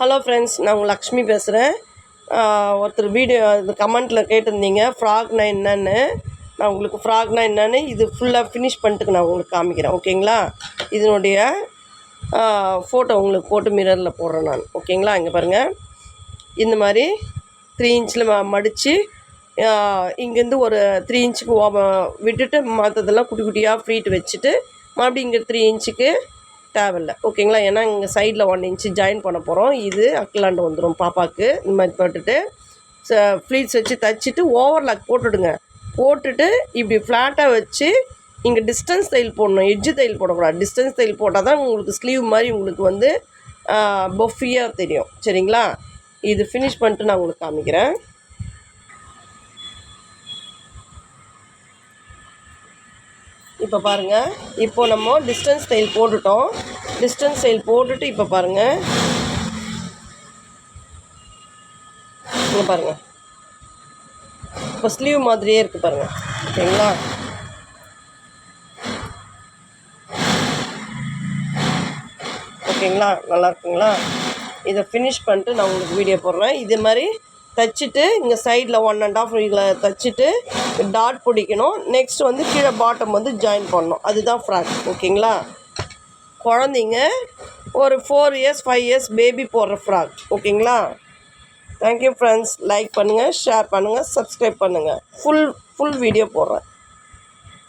Hello friends, நான் உங்கள் லக்ஷ்மி பேசுகிறேன். ஒருத்தர் வீடியோ இது கமெண்ட்டில் கேட்டிருந்தீங்க ஃப்ராக்னா என்னன்னு. நான் உங்களுக்கு ஃப்ராக்னா என்னன்னு இது ஃபுல்லாக ஃபினிஷ் பண்ணிட்டு நான் உங்களுக்கு காமிக்கிறேன். ஓகேங்களா? இதனுடைய ஃபோட்டோ உங்களுக்கு போட்டு மிரரில் போடுறேன் நான். ஓகேங்களா? இங்கே பாருங்கள், இந்த மாதிரி 3 இன்ச்சில் மடித்து இங்கேருந்து ஒரு 3 இன்ச்சுக்கு விட்டுட்டு மற்றதெல்லாம் குட்டி குட்டியாக ஃப்ரீட்டு வச்சுட்டு மறுபடியும் இங்கே 3 இன்ச்சுக்கு தேவையில்லை. ஓகேங்களா? ஏன்னா இங்கே சைடில் 1 இன்ச்சு ஜாயின் பண்ண போகிறோம். இது அக்கலாண்டு வந்துடும் பாப்பாவுக்கு. இந்த மாதிரி போட்டுட்டு ஃப்ளீட்ஸ் வச்சு தைச்சிட்டு ஓவர்லாக் போட்டுவிடுங்க. போட்டுட்டு இப்படி ஃப்ளாட்டாக வச்சு இங்கே டிஸ்டன்ஸ் தையல் போடணும், எட்ஜு தையல் போடக்கூடாது. டிஸ்டன்ஸ் தையல் போட்டால் தான் உங்களுக்கு ஸ்லீவ் மாதிரி உங்களுக்கு வந்து பஃபியாக தெரியும். சரிங்களா? இது ஃபினிஷ் பண்ணிட்டு நான் உங்களுக்கு காமிக்கிறேன். இப்போ பாருங்கள், இப்போ நம்ம டிஸ்டன்ஸ் தையல் போட்டுட்டோம். டிஸ்டன்ஸ் தையல் போட்டுட்டு இப்போ பாருங்கள், இங்கே பாருங்கள், இப்போ ஸ்லீவ் மாதிரியே இருக்குது பாருங்கள். ஓகேங்களா? ஓகேங்களா? நல்லா இருக்குங்களா? இதை ஃபினிஷ் பண்ணிட்டு நான் உங்களுக்கு வீடியோ போடுறேன். இது மாதிரி தைச்சிட்டு இங்கே சைடில் 1 1/2 இதில் தைச்சிட்டு டாட் பிடிக்கணும். நெக்ஸ்ட் வந்து கீழே பாட்டம் வந்து ஜாயின் பண்ணணும். அதுதான் ஃப்ராக். ஓகேங்களா? குழந்தைங்க ஒரு 4 இயர்ஸ் 5 இயர்ஸ் பேபி போடுற ஃப்ராக். ஓகேங்களா? Thank you friends. லைக் பண்ணுங்கள், ஷேர் பண்ணுங்கள், சப்ஸ்கிரைப் பண்ணுங்கள். ஃபுல் வீடியோ போடுறேன்.